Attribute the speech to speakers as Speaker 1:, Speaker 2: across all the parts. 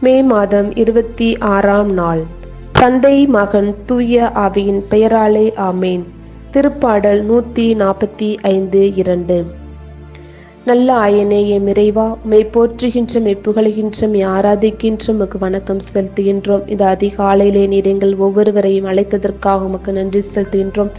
Speaker 1: மே மாதம் 26ஆம் நாள். தந்தை, மகன், தூய ஆவியின் பெயராலே ஆமேன். திருப்பாடல் 145:2. நல்ல ஆயனே, எம் இறைவா, உம்மை போற்றுகின்ற, புகழுகின்ற, ஆராதிக்கின்ற, உமக்கு வணக்கம் செலுத்துகின்றோம். இந்த அதிகாலையிலே நீர் எங்கள் ஒவ்வொருவரையும் அழைத்ததற்காக உமக்கு நன்றி செலுத்துகின்றோம்.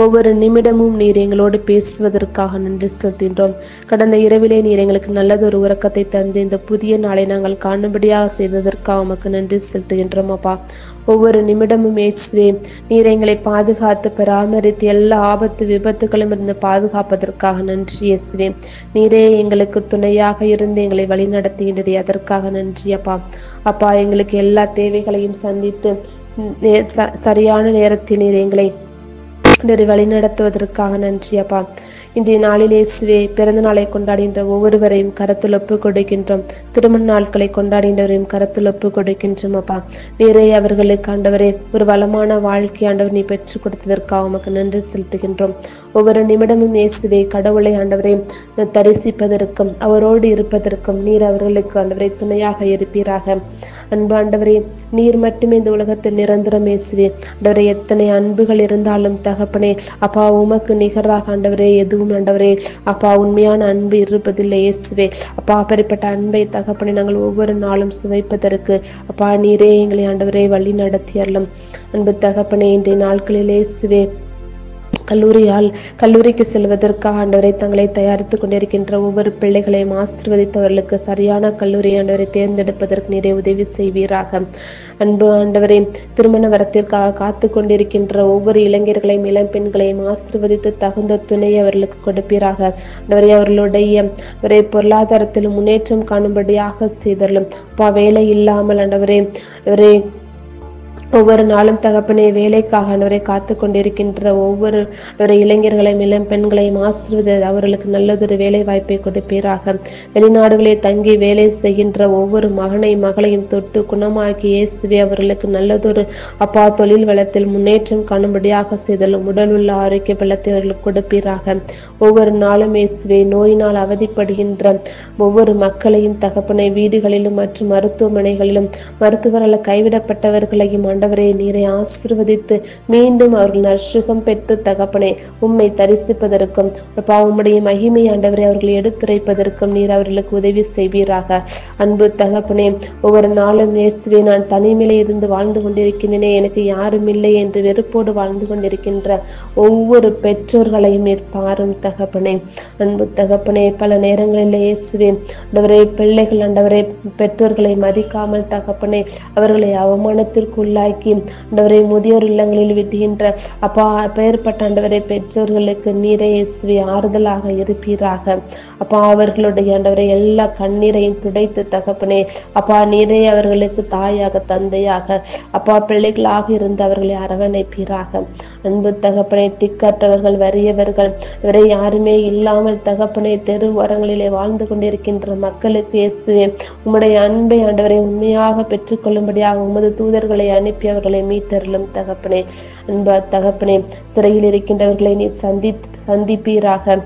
Speaker 1: ஒவ்வொரு நிமிடமும் நீர் எங்களோடு பேசுவதற்காக நன்றி செலுத்துகின்றோம். கடந்த இரவிலே நீர் எங்களுக்கு நல்லதொரு உறக்கத்தை தந்து இந்த புதிய நாளை நாங்கள் காணும்படியாக செய்ததற்காக உமக்கு நன்றி செலுத்துகின்றோம். அப்பா, ஒவ்வொரு நிமிடமும் இயேசுவே, நீர் எங்களை பாதுகாத்து பராமரித்து எல்லா ஆபத்து விபத்துகளும் இருந்து பாதுகாப்பதற்காக நன்றி இயேசுவே. நீரே எங்களுக்கு துணையாக இருந்து எங்களை வழி நடத்துகின்றதே, அதற்காக நன்றி அப்பா. அப்பா, எங்களுக்கு எல்லா தேவைகளையும் சந்தித்து சரியான நேரத்தில் நீர் எங்களை வழி நடத்துவதற்காக நன்றி அப்பா. இன்றைய நாளில் இயேசுவே, பிறந்த நாளை கொண்டாடுகின்ற ஒவ்வொருவரையும் கரத்தில் ஒப்பு கொடுக்கின்றோம். திருமண நாட்களை கொண்டாடுகின்றவரையும் கரத்தில் ஒப்பு கொடுக்கின்றோம் அப்பா. நீரே அவர்களுக்கு ஆண்டவரே ஒரு வளமான வாழ்க்கை ஆண்டவர் நீ பெற்றுக் கொடுத்ததற்காக உமக்கு நன்றி செலுத்துகின்றோம். ஒவ்வொரு நிமிடமும் இயேசுவே, கடவுளை ஆண்டவரை தரிசிப்பதற்கும் அவரோடு இருப்பதற்கும் நீர் அவர்களுக்கு ஆண்டவரை துணையாக இருப்பீராக. அன்பு ஆண்டவரே, நீர் மட்டுமே இந்த உலகத்தில் நிரந்தரம் இயேசுவே. ஆண்டவரே, எத்தனை அன்புகள் இருந்தாலும் தகப்பனே அப்பா, உமக்கு நிகராக ஆண்டவரே எதுவும் ஆண்டவரே அப்பா உண்மையான அன்பு இருப்பதில்லை இயேசுவே. அப்பா, அப்படிப்பட்ட அன்பை தகப்பனே நாங்கள் ஒவ்வொரு நாளும் சுவைப்பதற்கு அப்பா நீரே எங்களை ஆண்டவரே வழி நடத்தியறலும். அன்பு தகப்பனே, இன்றைய நாட்களில் இயேசுவே கல்லூரிக்கு செல்வதற்காக ஆண்டவரை தங்களை தயாரித்துக் கொண்டிருக்கின்ற ஒவ்வொரு பிள்ளைகளையும் ஆசீர்வதித்தவர்களுக்கு சரியான கல்லூரி ஆண்டவரை தேர்ந்தெடுப்பதற்கு நீரே உதவி செய்வீராக. அன்பு ஆண்டவரே, திருமண வரத்திற்காக காத்து கொண்டிருக்கின்ற ஒவ்வொரு இளைஞர்களையும் இளம் பெண்களையும் ஆசீர்வதித்து தகுந்த துணையை அவர்களுக்கு கொடுப்பீராக. ஆண்டவரே, அவர்களுடைய பொருளாதாரத்தில் முன்னேற்றம் காணும்படியாக செய்தரலும். அப்பா, வேலை இல்லாமல் ஆண்டவரே ஒவ்வொரு நாளும் தகப்பனே வேலைக்காக ஆண்டவரை காத்து கொண்டிருக்கின்ற ஒவ்வொரு இளைஞர்களையும் இளம் பெண்களையும் ஆசீர்வதி அவர்களுக்கு நல்லதொரு வேலை வாய்ப்பை கொடுப்பீராக. வெளிநாடுகளில் தங்கி வேலை செய்கின்ற ஒவ்வொரு மகனையும் தொட்டு குணமாக்கி இயேசுவே அவர்களுக்கு நல்லதொரு அப்பா தொழில் வளத்தில் முன்னேற்றம் காணும்படியாக செய்தலும். உடல் உள்ள ஆரோக்கிய பலத்தை அவர்களுக்கு கொடுப்பீராக. ஒவ்வொரு நாளும் இயேசுவே நோயினால் அவதிப்படுகின்ற ஒவ்வொரு மக்களையும் தகப்பனை வீடுகளிலும் மற்றும் மருத்துவமனைகளிலும் மருத்துவரால் கைவிடப்பட்டவர்களையும் ஆண்டவரே நீரை ஆசீர்வதித்து மீண்டும் அவர்கள் நற்சுகம் பெற்று தகப்பனே உம்மை தரிசிப்பதற்கும் உம்முடைய மகிமை ஆண்டவரை அவர்களை எடுத்துரைப்பதற்கும் நீர் அவர்களுக்கு உதவி செய்வீராக. அன்பு தகப்பனே, ஒவ்வொரு நாளும் இயேசுவே நான் தனிமையிலே இருந்து வாழ்ந்து கொண்டிருக்கின்றேனே, எனக்கு யாரும் இல்லை என்று வெறுப்போடு வாழ்ந்து கொண்டிருக்கின்ற ஒவ்வொரு பெற்றோர்களையும் நீர் பாரும் தகப்பனே. அன்பு தகப்பனே, பல நேரங்களில் இயேசுவே ஆண்டவரே பிள்ளைகள் ஆண்டவரே பெற்றோர்களை மதிக்காமல் தகப்பனே அவர்களை அவமானத்திற்குள்ளாக்கி ஆண்டவரை முதியோர் இல்லங்களில் விட்டுகின்ற அப்பா பெயர்பட்ட ஆண்டவரை பெற்றோர்களுக்கு நீரே இயேசுவே ஆறுதலாக இருப்பீராக. அப்பா, அவர்களுடைய ஆண்டவரை எல்லா கண்ணீரையும் துடைத்து தகப்பனே அப்பா நீரே அவர்களுக்கு தாயாக தந்தையாக அப்பா பிள்ளைகளாக இருந்து அவர்களை அரவணைப்பீராக. அன்பு தகப்பனை, திக்கற்றவர்கள் வறியவர்கள் இவரை யாருமே இல்லாமல் தகப்பனை தெரு ஓரங்களிலே வாழ்ந்து கொண்டிருக்கின்ற மக்களுக்கு இயேசுவே உம்முடைய அன்பை ஆண்டவரை உண்மையாக பெற்றுக்கொள்ளும்படியாக உமது தூதர்களை அனுப்பி அவர்களை மீட்டருளும் தகப்பனே. அன்பு தகப்பனே, சிறையில் இருக்கின்றவர்களை நீர் சந்திப்பீராக.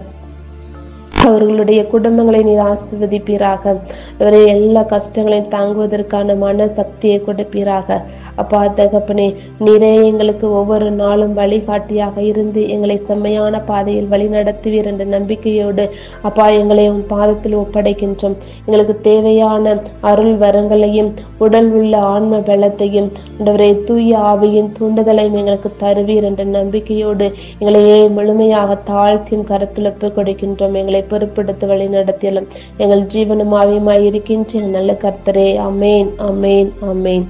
Speaker 1: அவர்களுடைய குடும்பங்களை நீர் ஆசீர்வதிப்பீராக. அவரை எல்லா கஷ்டங்களையும் தாங்குவதற்கான மன சக்தியை கொடுப்பீராக. அப்பா தகப்பனே, நீரே எங்களுக்கு ஒவ்வொரு நாளும் வழிகாட்டியாக இருந்து எங்களை செம்மையான பாதையில் வழி நடத்துவீர் என்ற நம்பிக்கையோடு அப்பா எங்களை உன் பாதத்தில் ஒப்படைக்கின்றோம். எங்களுக்கு தேவையான அருள் வரங்களையும் உடல் உள்ள ஆன்ம பலத்தையும் ஆண்டவரே தூய ஆவியின் தூண்டுதலையும் எங்களுக்கு தருவீர் என்ற நம்பிக்கையோடு எங்களையே முழுமையாக தாழ்த்தியும் கருத்தில் ஒப்புக் கொடுக்கின்றோம். எங்களை பொறுப்படுத்த வழி நடத்தியலும் எங்கள் ஜீவனும் ஆவியுமாய் இருக்கின்ற நல்ல கர்த்தரே. ஆமேன், ஆமேன், ஆமேன்.